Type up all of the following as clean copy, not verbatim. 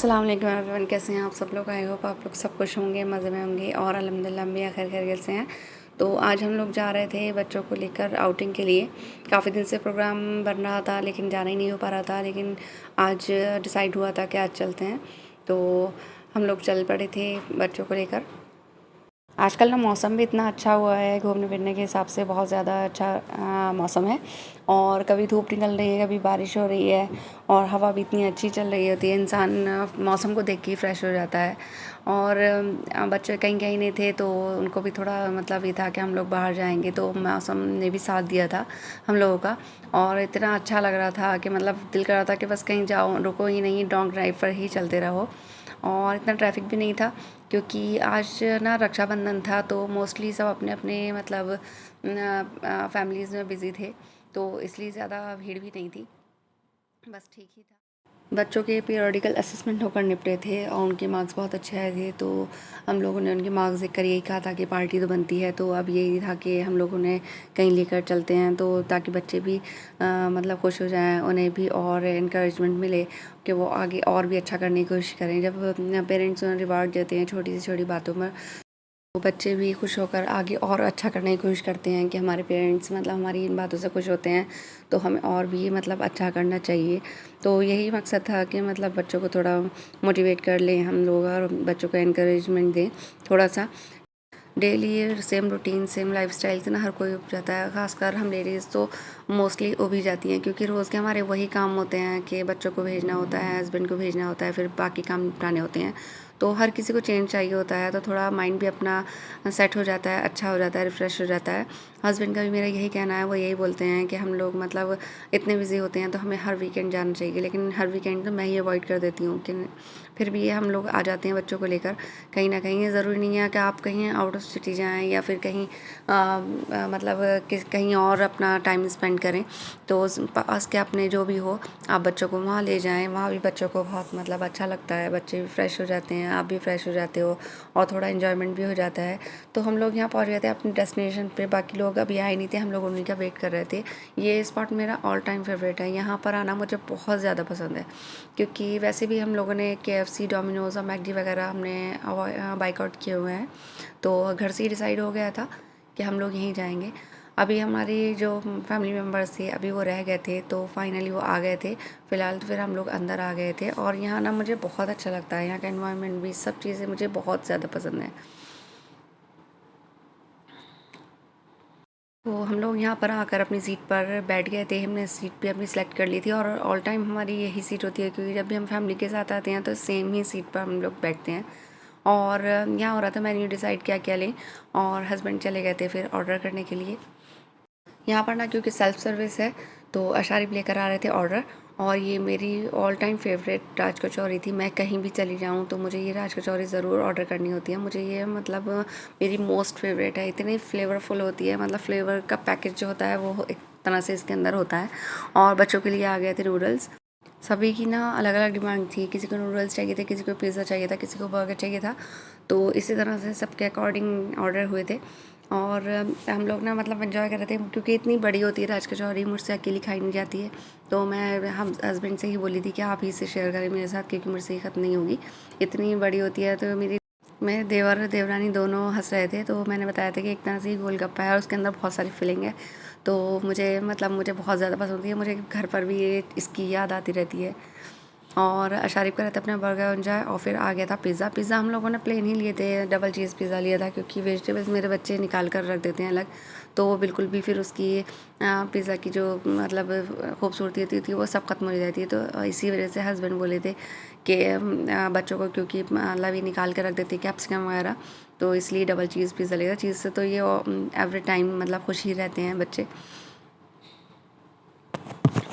अस्सलाम वालेकुम एवरीवन, कैसे हैं आप सब लोग। आई होप आप लोग सब खुश होंगे, मज़े में होंगे और अल्हम्दुलिल्लाह हम भी खैर खैरियत से हैं। तो आज हम लोग जा रहे थे बच्चों को लेकर आउटिंग के लिए। काफ़ी दिन से प्रोग्राम बन रहा था लेकिन जाना ही नहीं हो पा रहा था, लेकिन आज डिसाइड हुआ था कि आज चलते हैं। तो हम लोग चल पड़े थे बच्चों को लेकर। आजकल ना मौसम भी इतना अच्छा हुआ है, घूमने फिरने के हिसाब से बहुत ज़्यादा अच्छा मौसम है। और कभी धूप निकल रही है, कभी बारिश हो रही है और हवा भी इतनी अच्छी चल रही होती है, इंसान मौसम को देख के ही फ्रेश हो जाता है। और बच्चे कहीं कहीं नहीं थे तो उनको भी थोड़ा मतलब ये था कि हम लोग बाहर जाएंगे, तो मौसम ने भी साथ दिया था हम लोगों का। और इतना अच्छा लग रहा था कि मतलब दिल कर रहा था कि बस कहीं जाओ, रुको ही नहीं, लॉन्ग ड्राइव पर ही चलते रहो। और इतना ट्रैफिक भी नहीं था क्योंकि आज ना रक्षाबंधन था, तो मोस्टली सब अपने अपने मतलब फैमिलीज़ में बिज़ी थे, तो इसलिए ज़्यादा भीड़ भी नहीं थी, बस ठीक ही था। बच्चों के पीरियडिकल असेसमेंट होकर निपटे थे और उनके मार्क्स बहुत अच्छे आए थे, तो हम लोगों ने उनके मार्क्स देखकर यही कहा था कि पार्टी तो बनती है। तो अब यही था कि हम लोग उन्हें कहीं लेकर चलते हैं, तो ताकि बच्चे भी मतलब खुश हो जाएं, उन्हें भी और इनकरेजमेंट मिले कि वो आगे और भी अच्छा करने की कोशिश करें। जब पेरेंट्स उन्हें रिवार्ड देते हैं छोटी से छोटी बातों में, तो बच्चे भी खुश होकर आगे और अच्छा करने की कोशिश करते हैं कि हमारे पेरेंट्स मतलब हमारी इन बातों से खुश होते हैं, तो हमें और भी मतलब अच्छा करना चाहिए। तो यही मकसद था कि मतलब बच्चों को थोड़ा मोटिवेट कर लें हम लोग और बच्चों को एनकरेजमेंट दें थोड़ा सा। Daily same routine same lifestyle से ना हर कोई उब जाता है, खासकर हम लेडीज़ तो मोस्टली उब ही जाती हैं, क्योंकि रोज़ के हमारे वही काम होते हैं कि बच्चों को भेजना होता है, हस्बैंड को भेजना होता है, फिर बाकी काम निपटाने होते हैं। तो हर किसी को चेंज चाहिए होता है, तो थोड़ा माइंड भी अपना सेट हो जाता है, अच्छा हो जाता है, रिफ़्रेश हो जाता है। हस्बैंड का भी मेरा यही कहना है, वो यही बोलते हैं कि हम लोग मतलब इतने बिज़ी होते हैं तो हमें हर वीकेंड जाना चाहिए, लेकिन हर वीकेंड तो मैं ही अवॉइड कर देती हूँ कि फिर भी हम लोग आ जाते हैं बच्चों को लेकर कहीं ना कहीं। ये ज़रूरी नहीं है कि आप कहीं आउट ऑफ सिटी जाएँ या फिर कहीं मतलब कहीं और अपना टाइम स्पेंड करें। तो पास के अपने जो भी हो, आप बच्चों को वहाँ ले जाएं, वहाँ भी बच्चों को बहुत मतलब अच्छा लगता है, बच्चे भी फ्रेश हो जाते हैं, आप भी फ्रेश हो जाते हो और थोड़ा इन्जॉयमेंट भी हो जाता है। तो हम लोग यहाँ पहुँच गए थे अपने डेस्टिनेशन पे, बाकी लोग अभी आए नहीं थे, हम लोग उन्हीं का वेट कर रहे थे। ये स्पॉट मेरा ऑल टाइम फेवरेट है, यहाँ पर आना मुझे बहुत ज़्यादा पसंद है, क्योंकि वैसे भी हम लोगों ने KFC, डोमिनोज़ और मैकडी वगैरह हमने बाइकआउट किए हुए हैं, तो घर से ही डिसाइड हो गया था कि हम लोग यहीं जाएंगे। अभी हमारी जो फैमिली मेम्बर्स थे अभी वो रह गए थे, तो फाइनली वो आ गए थे। फ़िलहाल तो फिर हम लोग अंदर आ गए थे और यहाँ ना मुझे बहुत अच्छा लगता है, यहाँ का एनवायरनमेंट भी, सब चीज़ें मुझे बहुत ज़्यादा पसंद है। तो हम लोग यहाँ पर आकर अपनी सीट पर बैठ गए थे, हमने सीट भी अपनी सेलेक्ट कर ली थी और ऑल टाइम हमारी यही सीट होती है, क्योंकि जब भी हम फैमिली के साथ आते हैं तो सेम ही सीट पर हम लोग बैठते हैं। और यहाँ हो रहा था मेन्यू डिसाइड क्या क्या लें, और हस्बैंड चले गए थे फिर ऑर्डर करने के लिए। यहाँ पर ना क्योंकि सेल्फ सर्विस है, तो अशारिफ लेकर आ रहे थे ऑर्डर। और ये मेरी ऑल टाइम फेवरेट राज कचौरी थी, मैं कहीं भी चली जाऊँ तो मुझे ये राज कचौरी ज़रूर ऑर्डर करनी होती है। मुझे ये मतलब मेरी मोस्ट फेवरेट है, इतनी फ्लेवरफुल होती है, मतलब फ्लेवर का पैकेज जो होता है वो एक तरह से इसके अंदर होता है। और बच्चों के लिए आ गए थे नूडल्स। सभी की ना अलग अलग डिमांड थी, किसी को नूडल्स चाहिए थे, किसी को पिज़्ज़ा चाहिए था, किसी को बर्गर चाहिए था, तो इसी तरह से सबके अकॉर्डिंग ऑर्डर हुए थे। और हम लोग ना मतलब एंजॉय कर रहे थे, क्योंकि इतनी बड़ी होती है राज कचौरी, मुझसे अकेली खाई नहीं जाती है। तो मैं हम हस्बैंड से ही बोली थी कि आप ही इसे शेयर करें मेरे साथ, क्योंकि मुझसे ही ख़त्म नहीं होगी, इतनी बड़ी होती है। तो मेरे देवर देवरानी दोनों हंस रहे थे, तो मैंने बताया था कि एक तरह से ही गोलगप्पा है और उसके अंदर बहुत सारी फिलिंग है। तो मुझे मतलब मुझे बहुत ज़्यादा पसंद है, मुझे घर पर भी ये इसकी याद आती रहती है। और अशारिफ का रहता अपना बर्गर बन जाए, और फिर आ गया था पिज़्ज़ा। पिज़्ज़ा हम लोगों ने प्लेन ही लिए थे, डबल चीज़ पिज़्ज़ा लिया था, क्योंकि वेजिटेबल्स मेरे बच्चे निकाल कर रख देते हैं अलग, तो वो बिल्कुल भी फिर उसकी पिज़्ज़ा की जो मतलब खूबसूरती होती थी वो सब खत्म हो जाती है। तो इसी वजह से हस्बैंड बोले थे कि बच्चों को, क्योंकि मतलब ये निकाल कर रख देते हैं कैप्सिकम वगैरह, तो इसलिए डबल चीज़ पिज़्ज़ा लिया था। चीज़ से तो ये एवरी टाइम मतलब खुश ही रहते हैं बच्चे।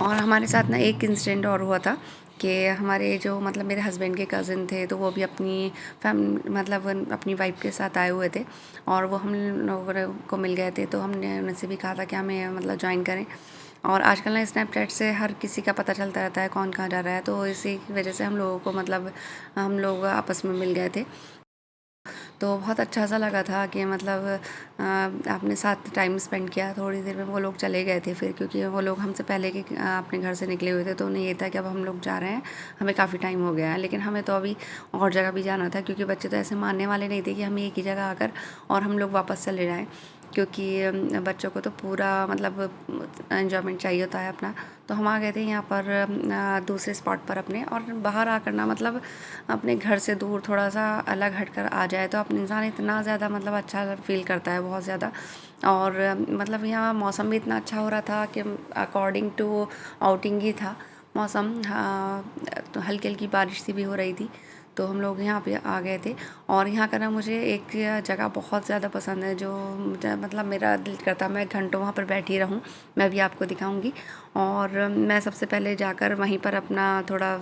और हमारे साथ ना एक इंसिडेंट और हुआ था कि हमारे जो मतलब मेरे हस्बैंड के कज़न थे, तो वो भी अपनी फैम मतलब अपनी वाइफ के साथ आए हुए थे, और वो हम लोगों को मिल गए थे, तो हमने उनसे भी कहा था कि हमें मतलब ज्वाइन करें। और आजकल ना स्नैपचैट से हर किसी का पता चलता रहता है कौन कहाँ जा रहा है, तो इसी की वजह से हम लोगों को मतलब हम लोग आपस में मिल गए थे। तो बहुत अच्छा सा लगा था कि मतलब आपने साथ टाइम स्पेंड किया। थोड़ी देर में वो लोग चले गए थे फिर, क्योंकि वो लोग हमसे पहले के अपने घर से निकले हुए थे, तो उन्हें ये था कि अब हम लोग जा रहे हैं, हमें काफ़ी टाइम हो गया है। लेकिन हमें तो अभी और जगह भी जाना था, क्योंकि बच्चे तो ऐसे मानने वाले नहीं थे कि हम एक ही जगह आकर और हम लोग वापस चले जाएँ, क्योंकि बच्चों को तो पूरा मतलब एन्जॉयमेंट चाहिए होता है अपना। तो हम आ गए थे यहाँ पर दूसरे स्पॉट पर अपने, और बाहर आकर ना मतलब अपने घर से दूर थोड़ा सा अलग हटकर आ जाए तो अपने इंसान इतना ज़्यादा मतलब अच्छा फील करता है, बहुत ज़्यादा। और मतलब यहाँ मौसम भी इतना अच्छा हो रहा था कि अकॉर्डिंग टू आउटिंग ही था मौसम। तो हल्की हल्की बारिश सी भी हो रही थी, तो हम लोग यहाँ पे आ गए थे। और यहाँ का ना मुझे एक जगह बहुत ज़्यादा पसंद है, जो मुझे मतलब मेरा दिल करता है मैं घंटों वहाँ पर बैठी रहूँ। मैं भी आपको दिखाऊंगी। और मैं सबसे पहले जाकर वहीं पर अपना थोड़ा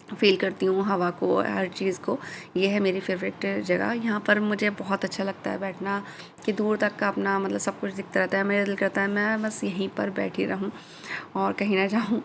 फ़ील करती हूँ हवा को, हर चीज़ को। ये है मेरी फेवरेट जगह। यहाँ पर मुझे बहुत अच्छा लगता है बैठना, कि दूर तक का अपना मतलब सब कुछ दिखता रहता है। मेरा दिल करता है मैं बस यहीं पर बैठी रहूँ और कहीं ना जाऊँ।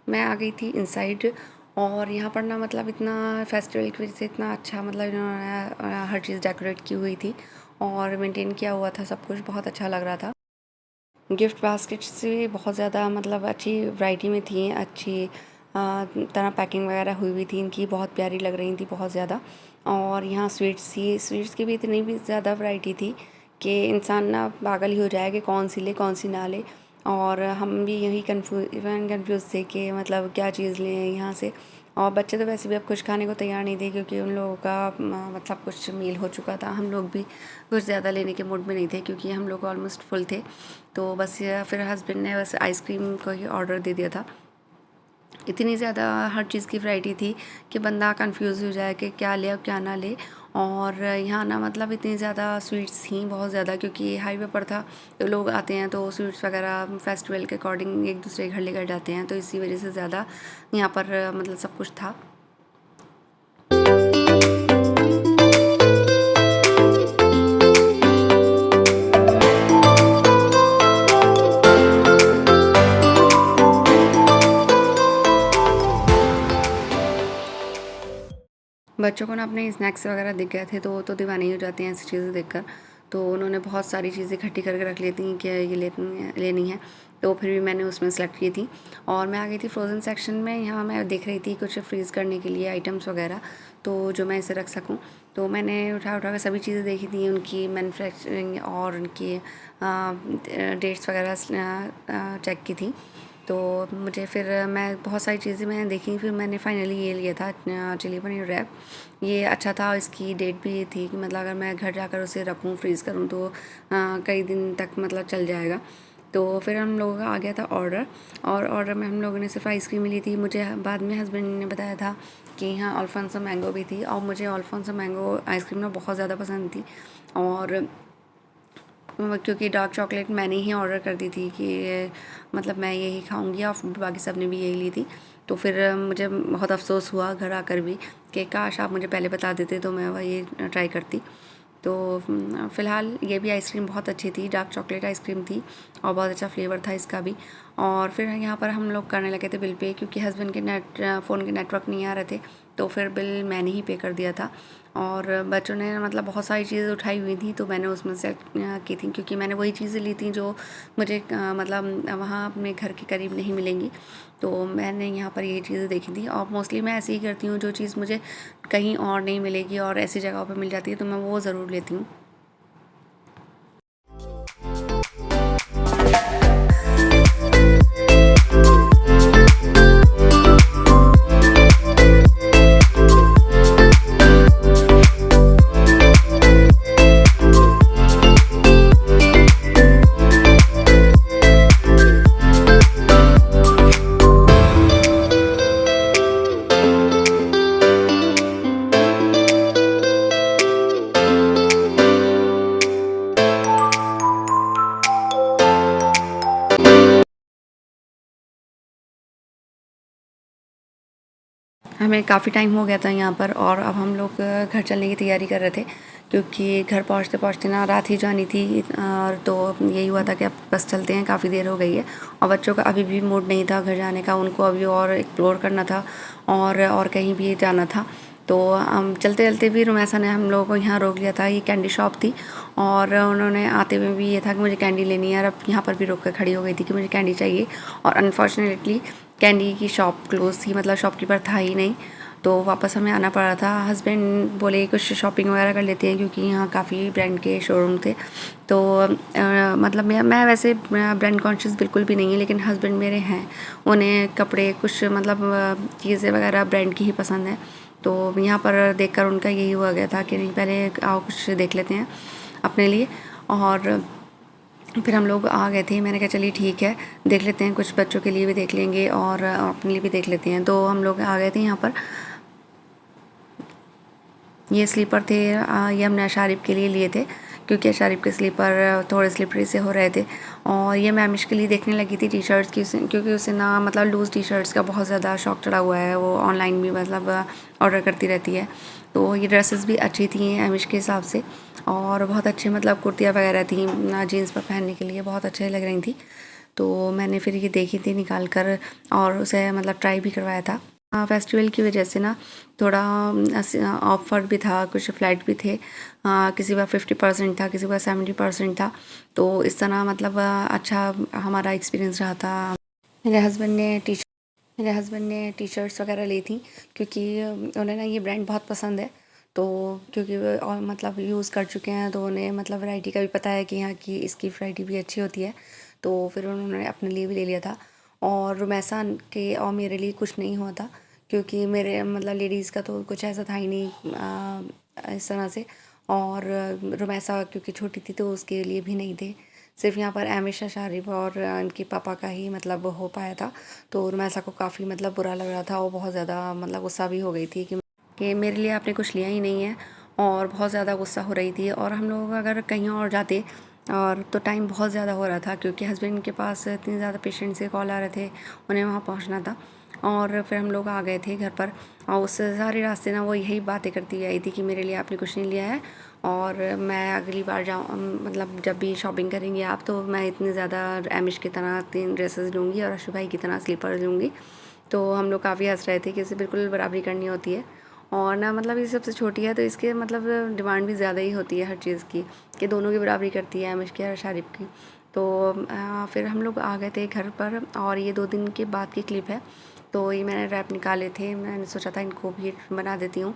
मैं आ गई थी इनसाइड, और यहाँ पर ना मतलब इतना फेस्टिवल की वजह से इतना अच्छा मतलब इन्होंने हर चीज़ डेकोरेट की हुई थी और मेंटेन किया हुआ था, सब कुछ बहुत अच्छा लग रहा था। गिफ्ट बास्केट्स भी बहुत ज़्यादा मतलब अच्छी वैरायटी में थी, अच्छी तरह पैकिंग वगैरह हुई हुई थी इनकी, बहुत प्यारी लग रही थी बहुत ज़्यादा। और यहाँ स्वीट्स की भी इतनी भी ज़्यादा वैरायटी थी कि इंसान ना पागल ही हो जाए कि कौन सी ले कौन सी ना ले। और हम भी यही कन्फ्यूज़ थे कि मतलब क्या चीज़ लें यहाँ से। और बच्चे तो वैसे भी अब कुछ खाने को तैयार नहीं थे, क्योंकि उन लोगों का मतलब कुछ मील हो चुका था। हम लोग भी कुछ ज़्यादा लेने के मूड में नहीं थे, क्योंकि हम लोग ऑलमोस्ट फुल थे। तो बस फिर हस्बैंड ने बस आइसक्रीम को ही ऑर्डर दे दिया था। इतनी ज़्यादा हर चीज़ की वैरायटी थी कि बंदा कंफ्यूज हो जाए कि क्या ले और क्या ना ले। और यहाँ ना मतलब इतनी ज़्यादा स्वीट्स थी बहुत ज़्यादा, क्योंकि हाईवे पर था तो लोग आते हैं तो स्वीट्स वगैरह फेस्टिवल के अकॉर्डिंग एक दूसरे के घर लेकर जाते हैं, तो इसी वजह से ज़्यादा यहाँ पर मतलब सब कुछ था। बच्चों को ना अपने स्नैक्स वगैरह दिख गए थे, तो वो तो दीवाने ही हो जाते हैं ऐसी चीज़ें देखकर। तो उन्होंने बहुत सारी चीज़ें इकट्ठी करके रख ली थी कि ये लेनी है। तो फिर भी मैंने उसमें सेलेक्ट की थी। और मैं आ गई थी फ्रोज़न सेक्शन में। यहाँ मैं देख रही थी कुछ फ्रीज़ करने के लिए आइटम्स वगैरह, तो जो मैं इसे रख सकूँ। तो मैंने उठा उठा के सभी चीज़ें देखी थी, उनकी मैन्युफैक्चरिंग और उनकी डेट्स वगैरह चेक की थी। तो मुझे फिर मैं बहुत सारी चीज़ें मैंने देखी, फिर मैंने फाइनली ये लिया था चिली पनीर रैप। ये अच्छा था, इसकी डेट भी थी कि मतलब अगर मैं घर जाकर उसे रखूँ फ्रीज़ करूँ तो कई दिन तक मतलब चल जाएगा। तो फिर हम लोगों का आ गया था ऑर्डर, और ऑर्डर में हम लोगों ने सिर्फ आइसक्रीम ली थी। मुझे बाद में हस्बैंड ने बताया था कि यहाँ अल्फांसो मैंगो भी थी, और मुझे अल्फांसो मैंगो आइसक्रीम ना बहुत ज़्यादा पसंद थी। और क्योंकि डार्क चॉकलेट मैंने ही ऑर्डर कर दी थी कि मतलब मैं यही खाऊंगी, और बाकी सब ने भी यही ली थी। तो फिर मुझे बहुत अफसोस हुआ घर आकर भी कि काश आप मुझे पहले बता देते तो मैं वही ट्राई करती। तो फ़िलहाल ये भी आइसक्रीम बहुत अच्छी थी, डार्क चॉकलेट आइसक्रीम थी और बहुत अच्छा फ्लेवर था इसका भी। और फिर यहाँ पर हम लोग करने लगे थे बिल पे, क्योंकि हस्बैंड के फ़ोन के नेटवर्क नहीं आ रहे थे, तो फिर बिल मैंने ही पे कर दिया था। और बच्चों ने मतलब बहुत सारी चीज़ें उठाई हुई थी, तो मैंने उसमें से की थी, क्योंकि मैंने वही चीज़ें ली थी जो मुझे मतलब वहाँ अपने घर के करीब नहीं मिलेंगी। तो मैंने यहाँ पर ये चीज़ें देखी थी, और मोस्टली मैं ऐसे ही करती हूँ, जो चीज़ मुझे कहीं और नहीं मिलेगी और ऐसी जगहों पर मिल जाती है तो मैं वो ज़रूर लेती हूँ। हमें काफ़ी टाइम हो गया था यहाँ पर और अब हम लोग घर चलने की तैयारी कर रहे थे क्योंकि घर पहुँचते पहुँचते ना रात ही जानी थी और तो यही हुआ था कि अब बस चलते हैं, काफ़ी देर हो गई है। और बच्चों का अभी भी मूड नहीं था घर जाने का, उनको अभी और एक्सप्लोर करना था और कहीं भी जाना था। तो हम चलते चलते भी रुमैसा ने हम लोगों को यहाँ रोक लिया था। ये कैंडी शॉप थी और उन्होंने आते हुए भी ये था कि मुझे कैंडी लेनी है, और अब यहाँ पर भी रोक कर खड़ी हो गई थी कि मुझे कैंडी चाहिए। और अनफॉर्चुनेटली कैंडी की शॉप क्लोज थी, मतलब शॉपकीपर था ही नहीं, तो वापस हमें आना पड़ा था। हस्बैंड बोले कुछ शॉपिंग वगैरह कर लेते हैं क्योंकि यहाँ काफ़ी ब्रांड के शोरूम थे। तो मतलब मैं वैसे ब्रांड कॉन्शियस बिल्कुल भी नहीं है, लेकिन हस्बैंड मेरे हैं, उन्हें कपड़े कुछ मतलब चीज़ें वगैरह ब्रांड की ही पसंद है। तो यहाँ पर देखकर उनका यही हुआ गया था कि नहीं पहले आओ कुछ देख लेते हैं अपने लिए। और फिर हम लोग आ गए थे। मैंने कहा चलिए ठीक है, देख लेते हैं, कुछ बच्चों के लिए भी देख लेंगे और अपने लिए भी देख लेते हैं। तो हम लोग आ गए थे यहाँ पर। ये स्लीपर थे, ये हमने अशारिफ के लिए लिए थे क्योंकि अशारिफ के स्लीपर थोड़े स्लिपरी से हो रहे थे। और ये मैं अमिश के लिए देखने लगी थी टी शर्ट्स की, क्योंकि उसे ना मतलब लूज़ टी शर्ट्स का बहुत ज़्यादा शौक चढ़ा हुआ है, वो ऑनलाइन भी मतलब ऑर्डर करती रहती है। तो ये ड्रेसेस भी अच्छी थी अमिश के हिसाब से, और बहुत अच्छे मतलब कुर्तियाँ वगैरह थी जीन्स पर पहनने के लिए, बहुत अच्छे लग रही थी। तो मैंने फिर ये देखी थी निकाल कर और उसे मतलब ट्राई भी करवाया था। फेस्टिवल की वजह से ना थोड़ा ऑफर भी था, कुछ फ्लैट भी थे, किसी का 50% था, किसी का 70% था। तो इस तरह मतलब अच्छा हमारा एक्सपीरियंस रहा था। मेरे हस्बैंड ने टी मेरे हस्बैंड ने टी शर्ट्स वगैरह ली थी क्योंकि उन्हें ना ये ब्रांड बहुत पसंद है। तो क्योंकि वो और मतलब यूज़ कर चुके हैं, तो उन्हें मतलब वैरायटी का भी पता है कि यहाँ की इसकी वैरायटी भी अच्छी होती है। तो फिर उन्होंने अपने लिए भी ले लिया था। और रुमैसा के और मेरे लिए कुछ नहीं हुआ था क्योंकि मेरे मतलब लेडीज़ का तो कुछ ऐसा था ही नहीं इस तरह से। और रुमैसा क्योंकि छोटी थी तो उसके लिए भी नहीं थे, सिर्फ यहाँ पर एमिशा शारिब और इनके पापा का ही मतलब हो पाया था। तो उर्मिला को काफ़ी मतलब बुरा लग रहा था, वो बहुत ज़्यादा मतलब गुस्सा भी हो गई थी कि मेरे लिए आपने कुछ लिया ही नहीं है, और बहुत ज़्यादा गुस्सा हो रही थी। और हम लोग अगर कहीं और जाते और तो टाइम बहुत ज़्यादा हो रहा था क्योंकि हस्बैंड के पास इतने ज़्यादा पेशेंट से कॉल आ रहे थे, उन्हें वहाँ पहुँचना था। और फिर हम लोग आ गए थे घर पर, और उस सारे रास्ते ना वो यही बातें करती आई थी कि मेरे लिए आपने कुछ नहीं लिया है, और मैं अगली बार जाऊँ मतलब जब भी शॉपिंग करेंगे आप तो मैं इतने ज़्यादा एमिश की तरह 3 ड्रेसेस लूँगी और अशु भाई की तरह स्लीपर्स लूँगी। तो हम लोग काफ़ी हंस रहे थे कि इसे बिल्कुल बराबरी करनी होती है, और ना मतलब ये सबसे छोटी है तो इसके मतलब डिमांड भी ज़्यादा ही होती है हर चीज़ की, कि दोनों की बराबरी करती है एमिश की और शारिफ की। तो फिर हम लोग आ गए थे घर पर, और ये 2 दिन के बाद की क्लिप है। तो ये मैंने रैप निकाले थे, मैंने सोचा था इनको भी बना देती हूँ।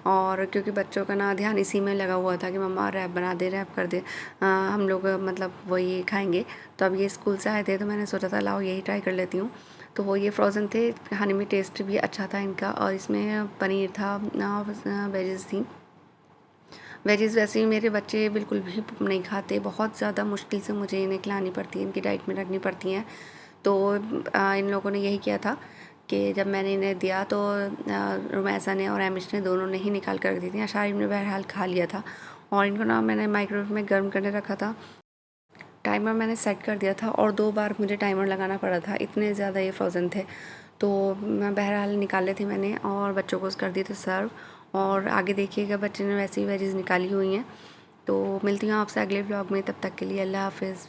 और क्योंकि बच्चों का ना ध्यान इसी में लगा हुआ था कि मम्मा रैप बना दे, रैप कर दे, हम लोग मतलब वही खाएंगे। तो अब ये स्कूल से आए थे तो मैंने सोचा था लाओ यही ट्राई कर लेती हूँ। तो वो ये फ्रोज़न थे, खाने में टेस्ट भी अच्छा था इनका, और इसमें पनीर था, वेजेस थी। वेजेस वैसे ही मेरे बच्चे बिल्कुल भी नहीं खाते, बहुत ज़्यादा मुश्किल से मुझे इन्हें खिलानी पड़ती है, इनकी डाइट में रखनी पड़ती हैं। तो इन लोगों ने यही किया था कि जब मैंने इन्हें दिया तो रुमैसा ने और एमिश ने दोनों ने ही निकाल कर दी थी, शारिब ने बहरहाल खा लिया था। और इनको ना मैंने माइक्रोवेव में गर्म करने रखा था, टाइमर मैंने सेट कर दिया था, और 2 बार मुझे टाइमर लगाना पड़ा था, इतने ज़्यादा ये फ्रोज़न थे। तो मैं बहरहाल निकाले थे मैंने और बच्चों को कर दिए थे सर्व। और आगे देखिएगा बच्चे ने वैसी ही वेजीज़ निकाली हुई हैं। तो मिलती हूँ आपसे अगले व्लॉग में, तब तक के लिए अल्लाह हाफ़िज़।